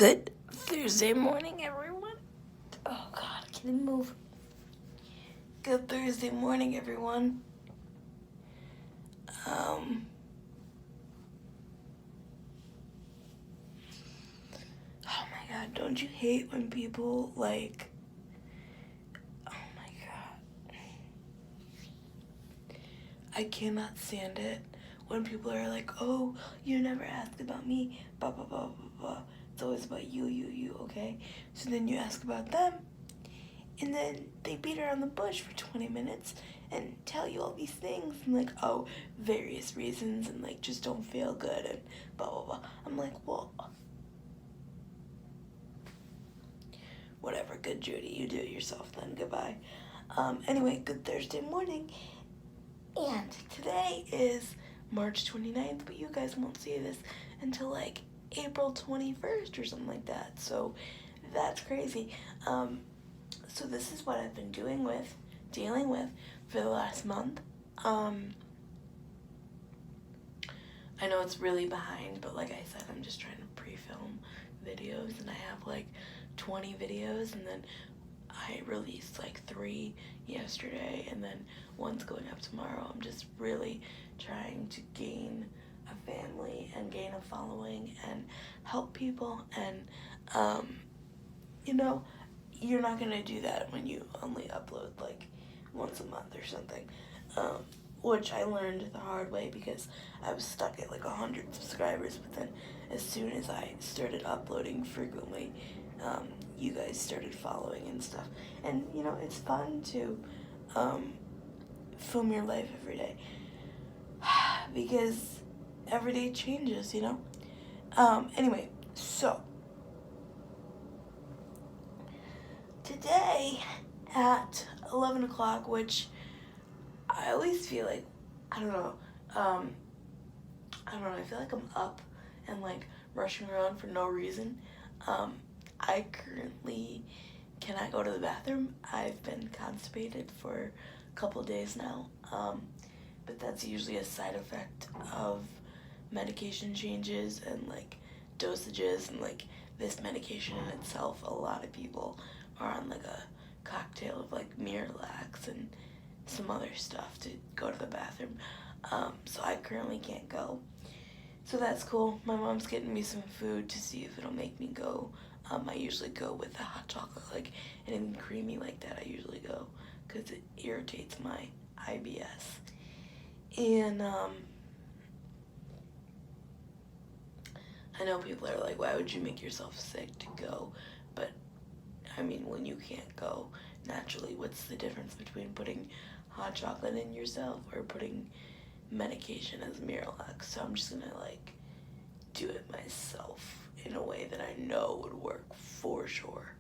Good Thursday morning, everyone. Oh God, I can't even move. Good Thursday morning, everyone. Oh my God, don't you hate when people oh my God. I cannot stand it when people are like, oh, you never asked about me, blah, blah, blah, blah, blah. It's always about you, okay? So then you ask about them, and then they beat around the bush for 20 minutes and tell you all these things and various reasons and just don't feel good and blah, blah, blah. I'm like, well, whatever, good Judy, you do it yourself then, goodbye. Anyway, good Thursday morning. And today is March 29th, but you guys won't see this until April 21st or something like that. So that's crazy. So this is what I've been dealing with for the last month. I know it's really behind, but like I said, I'm just trying to pre-film videos, and I have 20 videos, and then I released 3 yesterday, and then one's going up tomorrow. I'm just really trying to gain a family and gain a following and help people, and you're not gonna do that when you only upload once a month or something, which I learned the hard way because I was stuck at 100 subscribers. But then as soon as I started uploading frequently, you guys started following and stuff, and it's fun to film your life every day because every day changes. Anyway, so today at 11 o'clock, which I always feel I don't know, I feel I'm up and rushing around for no reason. I currently cannot go to the bathroom. I've been constipated for a couple days now, but that's usually a side effect of medication changes and dosages, and this medication in itself, a lot of people are on a cocktail of Miralax and some other stuff to go to the bathroom. So I currently can't go. So that's cool. My mom's getting me some food to see if it'll make me go. I usually go with the hot chocolate, anything creamy like that. I usually go because it irritates my IBS. And I know people are like, why would you make yourself sick to go? But I mean, when you can't go naturally, what's the difference between putting hot chocolate in yourself or putting medication as Miralax? So I'm just gonna do it myself in a way that I know would work for sure,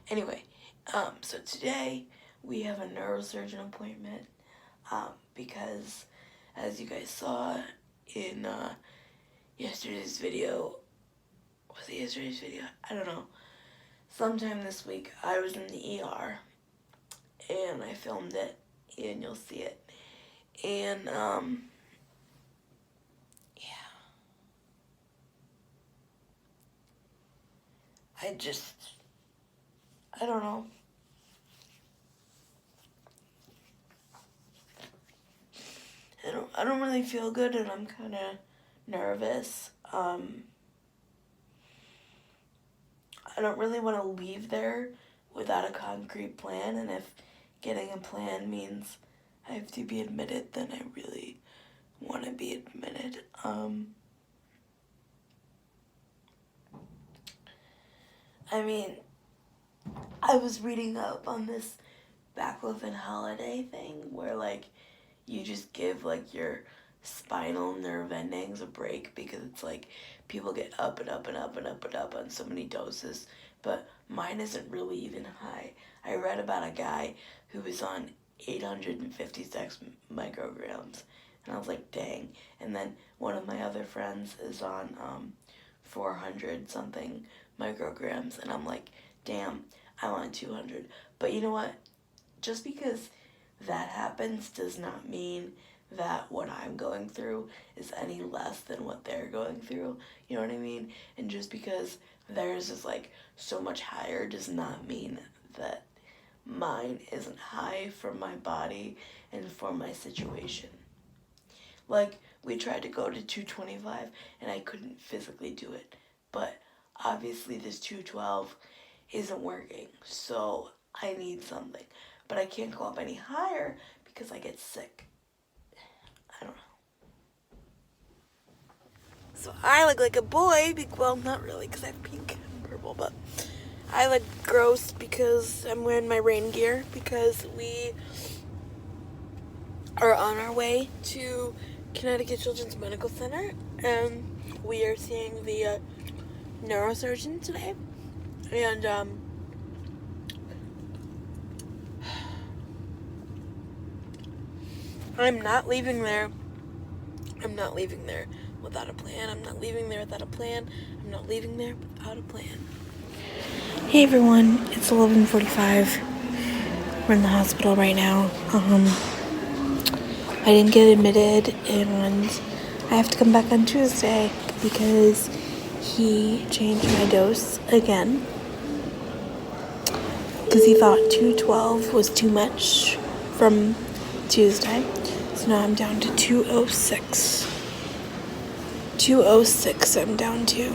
Anyway, so today we have a neurosurgeon appointment, because as you guys saw in yesterday's video, was it yesterday's video? I don't know. Sometime this week I was in the ER and I filmed it, and you'll see it. And yeah, I don't know. I don't really feel good, and I'm kind of nervous. I don't really want to leave there without a concrete plan, and if getting a plan means I have to be admitted, then I really want to be admitted. I mean, I was reading up on this baclofen holiday thing where you just give your spinal nerve endings a break, because it's people get up and up and up and up and up on so many doses, but mine isn't really even high. I read about a guy who was on 856 micrograms, and I was like, dang. And then one of my other friends is on 400 something micrograms, and I'm like, damn, I'm on 200. But you know what? Just because that happens does not mean that what I'm going through is any less than what they're going through. You know what I mean? And just because theirs is like so much higher does not mean that mine isn't high for my body and for my situation. Like, we tried to go to 225 and I couldn't physically do it. But obviously this 212 isn't working. So I need something. But I can't go up any higher because I get sick. I don't know. So I look like a boy. Well, not really because I have pink and purple, but I look gross because I'm wearing my rain gear because we are on our way to Connecticut Children's Medical Center and we are seeing the neurosurgeon today. And I'm not leaving there. I'm not leaving there without a plan. I'm not leaving there without a plan. I'm not leaving there without a plan. Hey everyone, it's 11:45. We're in the hospital right now. I didn't get admitted and I have to come back on Tuesday because he changed my dose again. Because he thought 212 was too much from Tuesday. So now I'm down to 206. 206 I'm down to.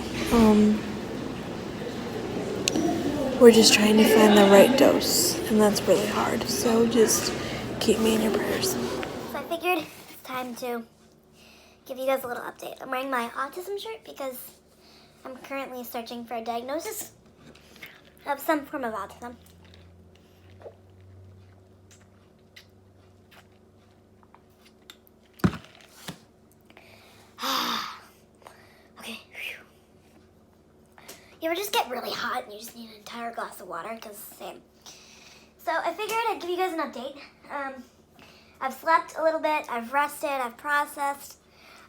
We're just trying to find the right dose, and that's really hard. So just keep me in your prayers. So I figured it's time to give you guys a little update. I'm wearing my autism shirt because I'm currently searching for a diagnosis of some form of autism. Okay. You ever just get really hot and you just need an entire glass of water? Because same. So I figured I'd give you guys an update. I've slept a little bit. I've rested. I've processed.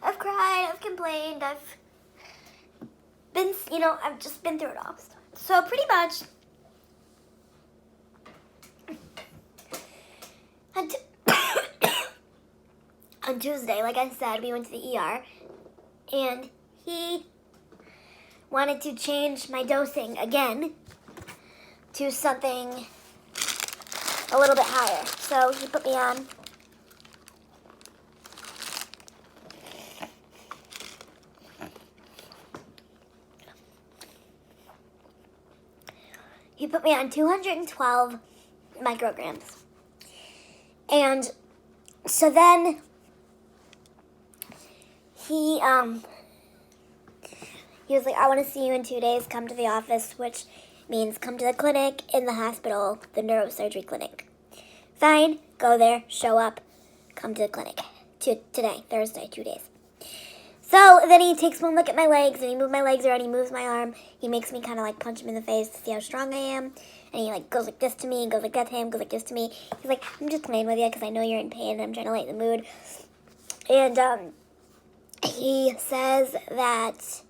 I've cried. I've complained. I've been, I've just been through it all. So pretty much, on Tuesday, like I said, we went to the ER, and he wanted to change my dosing again to something a little bit higher. So he put me on He put me on 212 micrograms. And so then he was like, I want to see you in 2 days. Come to the office, which means come to the clinic in the hospital, the neurosurgery clinic. Fine, go there, show up, come to the clinic. Today, Thursday, 2 days. So then he takes one look at my legs, and he moves my legs around, he moves my arm. He makes me kind of like punch him in the face to see how strong I am. And he like goes like this to me, and goes like that to him, goes like this to me. He's like, I'm just playing with you because I know you're in pain, and I'm trying to lighten the mood. And he says that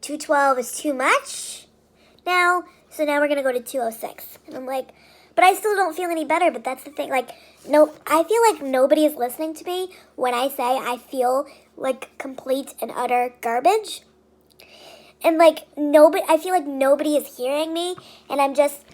212 is too much now, so now we're going to go to 206. And I'm like, but I still don't feel any better, but that's the thing. Like, no, I feel like nobody is listening to me when I say I feel like complete and utter garbage. And like, I feel like nobody is hearing me, and I'm just...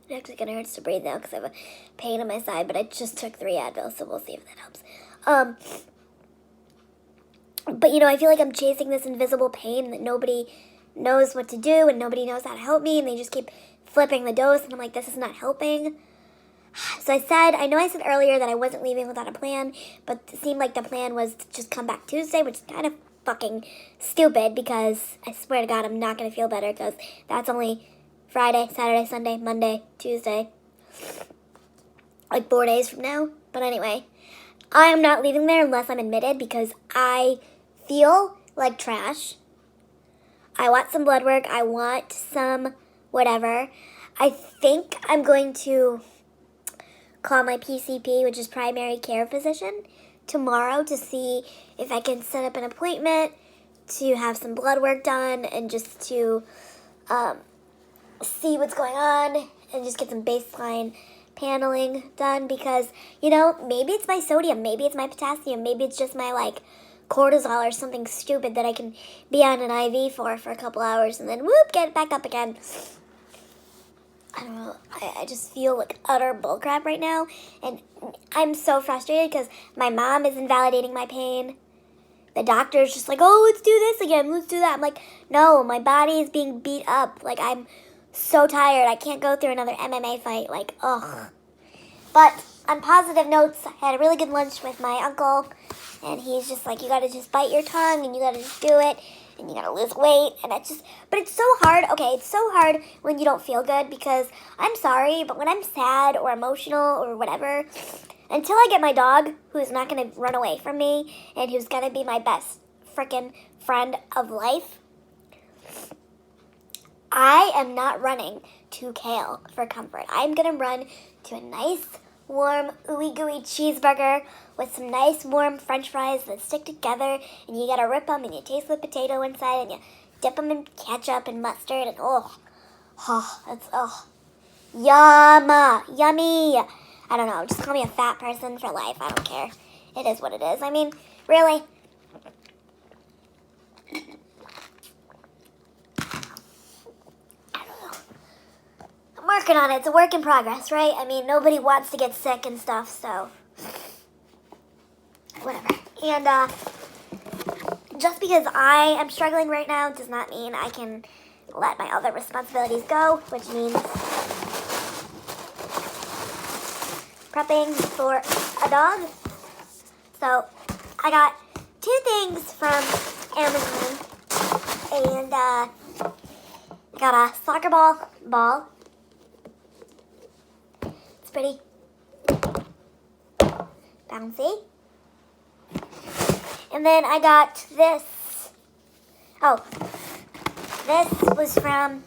It actually kind of hurts to breathe now because I have a pain on my side, but I just took 3 Advil, so we'll see if that helps. But, I feel like I'm chasing this invisible pain that nobody knows what to do, and nobody knows how to help me, and they just keep flipping the dose, and I'm like, this is not helping. So I know I said earlier that I wasn't leaving without a plan, but it seemed like the plan was to just come back Tuesday, which is kind of fucking stupid, because I swear to God, I'm not going to feel better, because that's only Friday, Saturday, Sunday, Monday, Tuesday, like 4 days from now. But anyway, I am not leaving there unless I'm admitted because I feel like trash. I want some blood work. I want some whatever. I think I'm going to call my PCP, which is primary care physician, tomorrow to see if I can set up an appointment to have some blood work done and just to see what's going on and just get some baseline paneling done because, maybe it's my sodium, maybe it's my potassium, maybe it's just my, cortisol or something stupid that I can be on an IV for a couple hours and then, whoop, get it back up again. I don't know. I just feel like utter bullcrap right now. And I'm so frustrated because my mom is invalidating my pain. The doctor's just like, oh, let's do this again. Let's do that. I'm like, no, my body is being beat up. I'm so tired. I can't go through another MMA fight. Ugh. But on positive notes, I had a really good lunch with my uncle. And he's just like, you got to just bite your tongue and you got to just do it. And you got to lose weight. And but it's so hard. Okay, it's so hard when you don't feel good because I'm sorry, but when I'm sad or emotional or whatever, until I get my dog who's not going to run away from me and who's going to be my best freaking friend of life, I am not running to Kale for comfort. I'm going to run to a nice, warm, ooey-gooey cheeseburger with some nice, warm french fries that stick together, and you got to rip them, and you taste the potato inside, and you dip them in ketchup and mustard, and yummy. I don't know, just call me a fat person for life. I don't care. It is what it is. I mean, really. I'm working on it. It's a work in progress, right? I mean, nobody wants to get sick and stuff, so whatever. And just because I am struggling right now does not mean I can let my other responsibilities go, which means prepping for a dog. So I got 2 things from Amazon, and I got a soccer ball. It's pretty bouncy. And then I got this. Oh, this was from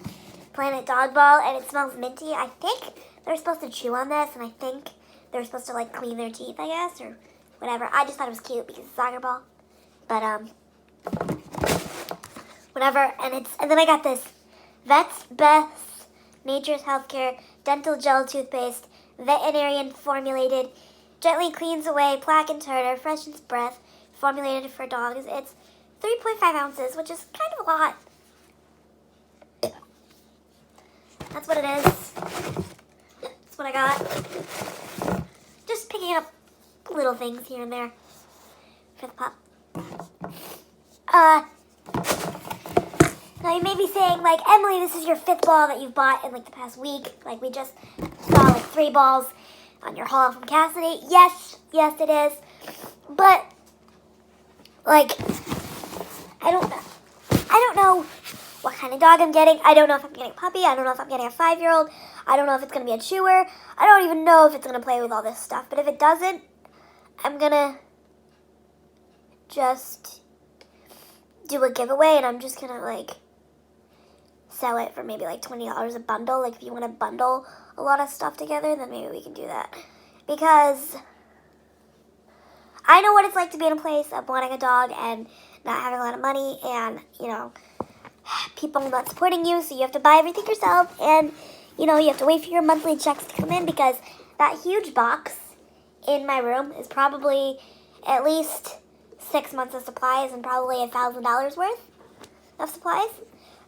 Planet Dog Ball, and it smells minty. I think they're supposed to chew on this, and I think they're supposed to clean their teeth, I guess, or whatever. I just thought it was cute because it's a soccer ball. But whatever. And then I got this Vet's Best Nature's Healthcare Dental Gel Toothpaste, veterinarian formulated, gently cleans away plaque and tartar, freshens breath, formulated for dogs. It's 3.5 ounces, which is kind of a lot. That's what it is. That's what I got. Just picking up little things here and there for the pup. Now you may be saying, Emily, this is your 5th ball that you've bought in, the past week. We just saw, 3 balls on your haul from Cassidy. Yes, it is. But, I don't know what kind of dog I'm getting. I don't know if I'm getting a puppy. I don't know if I'm getting a 5-year-old. I don't know if it's going to be a chewer. I don't even know if it's going to play with all this stuff. But if it doesn't, I'm going to just do a giveaway, and I'm just going to, sell it for maybe, $20 a bundle. If you want to bundle a lot of stuff together, then maybe we can do that. Because I know what it's like to be in a place of wanting a dog and not having a lot of money and, people not supporting you, so you have to buy everything yourself, and, you have to wait for your monthly checks to come in because that huge box in my room is probably at least 6 months of supplies and probably $1,000 worth of supplies,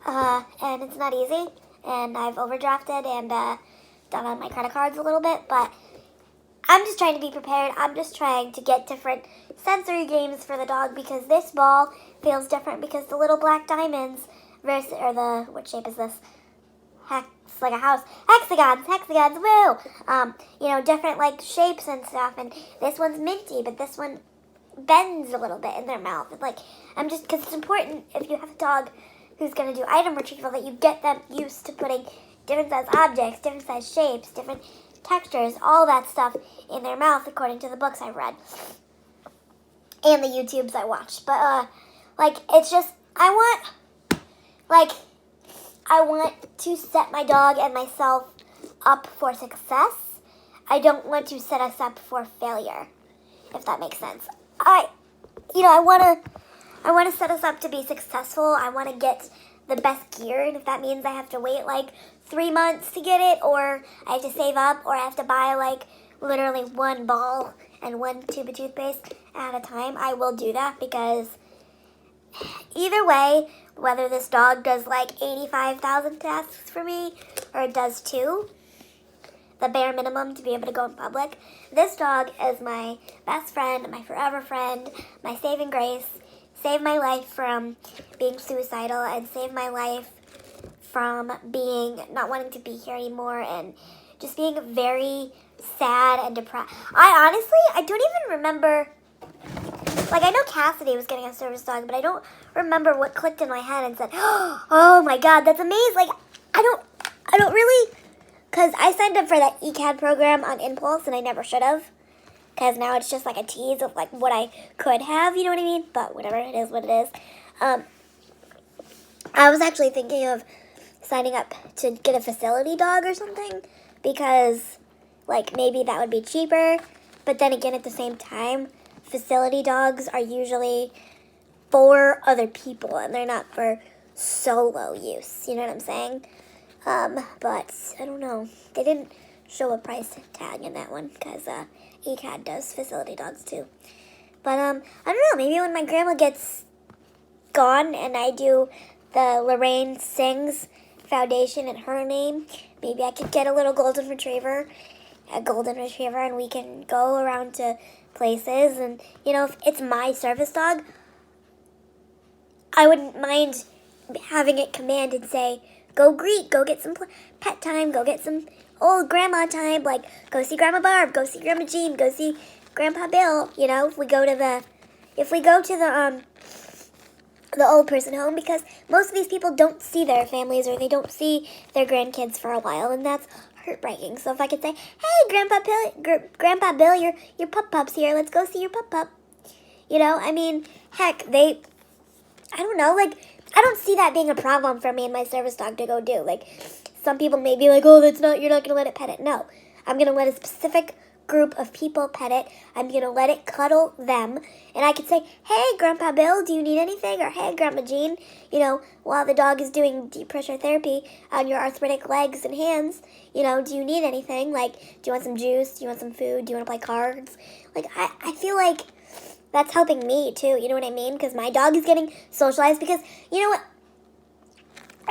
and it's not easy, and I've overdrafted and done on my credit cards a little bit, but I'm just trying to be prepared. I'm just trying to get different sensory games for the dog because this ball feels different because the little black diamonds what shape is this? It's like a house. Hexagons, woo! Different shapes and stuff, and this one's minty, but this one bends a little bit in their mouth. Because it's important if you have a dog who's going to do item retrieval that you get them used to putting different size objects, different size shapes, different textures, all that stuff in their mouth according to the books I've read and the YouTubes I watched. But it's just I want to set my dog and myself up for success. I don't want to set us up for failure, if that makes sense. I want to set us up to be successful. I want to get the best gear, and if that means I have to wait like 3 months to get it, or I have to save up, or I have to buy like literally one ball and one tube of toothpaste at a time, I will do that, because either way, whether this dog does like 85,000 tasks for me or it does 2, the bare minimum to be able to go in public, this dog is my best friend, my forever friend, my saving grace, saved my life from being suicidal, and saved my life from not wanting to be here anymore, and just being very sad and depressed. I don't even remember. Like, I know Cassidy was getting a service dog, but I don't remember what clicked in my head and said, "Oh my God, that's amazing!" Like, I don't really, because I signed up for that ECAD program on impulse, and I never should have, because now it's just like a tease of like what I could have, you know what I mean? But whatever, it is what it is. I was actually thinking of signing up to get a facility dog or something, because like maybe that would be cheaper, but then again at the same time, facility dogs are usually for other people, and they're not for solo use, you know what I'm saying? But I don't know. They didn't show a price tag in that one, because ECAD does facility dogs too. But I don't know, maybe when my grandma gets gone and I do the Lorraine Sings Foundation in her name, maybe I could get a little golden retriever, and we can go around to places, and if it's my service dog, I wouldn't mind having it command and say, go greet, go get some pet time, go get some old grandma time, like go see Grandma Barb, go see Grandma Jean, go see Grandpa Bill, if we go to the old person home, because most of these people don't see their families, or they don't see their grandkids for a while, and that's heartbreaking. So if I could say, hey, Grandpa Bill, your pup's here, let's go see your pup. Heck, I don't know, like, I don't see that being a problem for me and my service dog to go do. Like, some people may be like, oh, you're not going to let it pet it. No, I'm going to let a specific group of people pet it. I'm going to let it cuddle them. And I could say, hey, Grandpa Bill, do you need anything? Or hey, Grandma Jean, while the dog is doing deep pressure therapy on your arthritic legs and hands, do you need anything? Like, do you want some juice? Do you want some food? Do you want to play cards? Like, I feel like that's helping me too, you know what I mean? Because my dog is getting socialized, because, you know what?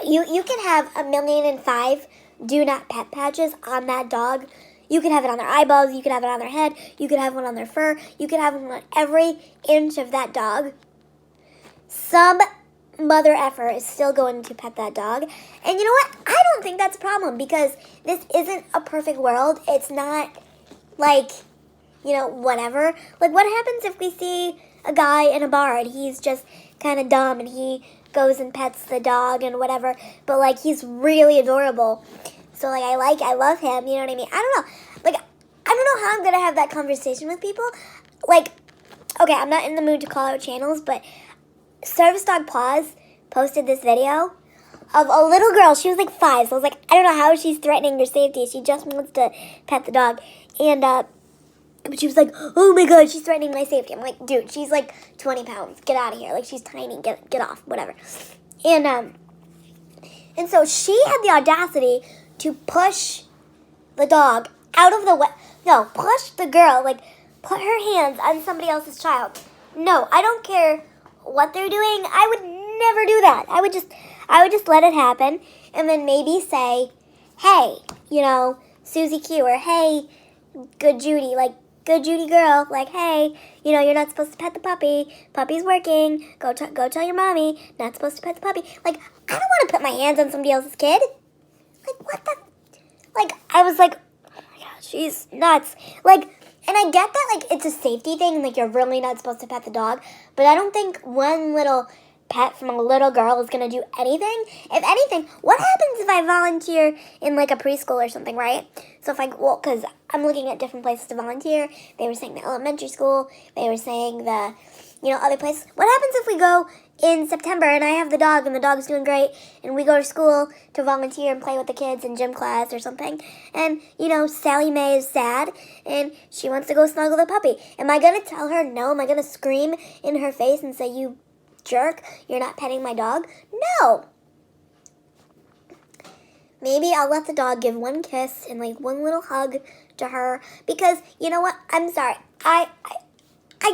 You can have 1,000,005 do not pet patches on that dog. You could have it on their eyeballs, you could have it on their head, you could have one on their fur, you could have one on every inch of that dog. Some mother effer is still going to pet that dog. And you know what? I don't think that's a problem, because this isn't a perfect world. It's not like, whatever. Like, what happens if we see a guy in a bar and he's just kind of dumb and he goes and pets the dog and whatever, but like he's really adorable. So like I love him, you know what I mean? I don't know. Like, I don't know how I'm gonna have that conversation with people. Like, okay, I'm not in the mood to call out channels, but Service Dog Paws posted this video of a little girl. She was like 5, so I was like, I don't know how she's threatening her safety. She just wants to pet the dog. And but she was like, oh my God, she's threatening my safety. I'm like, dude, she's like 20 pounds. Get out of here. Like, she's tiny. Get off. Whatever. And so she had the audacity to push the dog out of the way. No, push the girl. Like, put her hands on somebody else's child. No, I don't care what they're doing. I would never do that. I would just let it happen, and then maybe say, hey, Susie Q, or hey, good Judy, like, good Judy girl, like, hey, you're not supposed to pet the puppy. Puppy's working. Go tell your mommy, not supposed to pet the puppy. Like, I don't want to put my hands on somebody else's kid. Like, what the? Like, I was like, oh my God, she's nuts. Like, and I get that, like, it's a safety thing, like, you're really not supposed to pet the dog, but I don't think one little pet from a little girl is going to do anything. If anything, what happens if I volunteer in, like, a preschool or something, right? So because I'm looking at different places to volunteer. They were saying the elementary school. They were saying the other places. What happens if we go in September and I have the dog and the dog's doing great and we go to school to volunteer and play with the kids in gym class or something, and, Sally Mae is sad and she wants to go snuggle the puppy. Am I going to tell her no? Am I going to scream in her face and say, you jerk, you're not petting my dog? No. Maybe I'll let the dog give one kiss and one little hug to her, because you know what? I'm sorry. I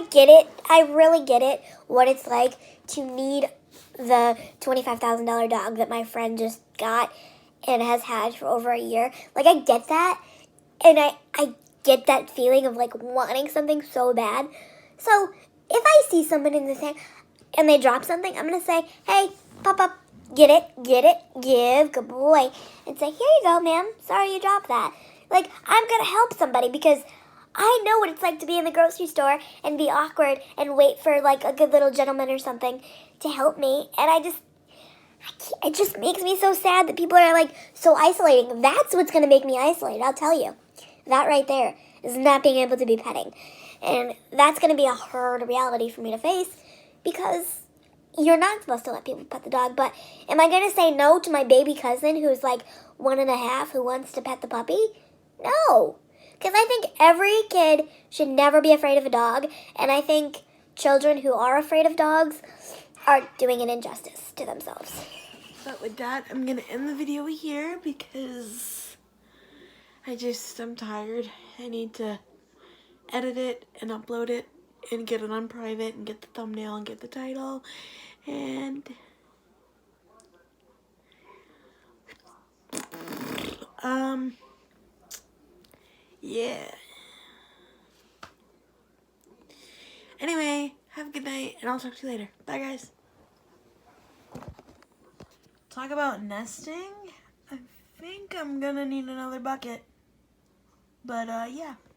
get it. I really get it, what it's like to need the $25,000 dog that my friend just got and has had for over a year. I get that. And I get that feeling of wanting something so bad. So if I see someone in the thing and they drop something, I'm going to say, hey, pop, get it, give, good boy. And say, here you go, ma'am. Sorry you dropped that. I'm going to help somebody, because I know what it's like to be in the grocery store and be awkward and wait for a good little gentleman or something to help me. And it just makes me so sad that people are so isolating. That's what's going to make me isolated, I'll tell you. That right there is not being able to be petting. And that's going to be a hard reality for me to face, because you're not supposed to let people pet the dog. But am I going to say no to my baby cousin who's 1.5 who wants to pet the puppy? No. Because I think every kid should never be afraid of a dog. And I think children who are afraid of dogs are doing an injustice to themselves. But with that, I'm going to end the video here, because I'm tired. I need to edit it and upload it and get it on private and get the thumbnail and get the title. And yeah. Anyway, have a good night, and I'll talk to you later. Bye, guys. Talk about nesting. I think I'm gonna need another bucket. But, yeah.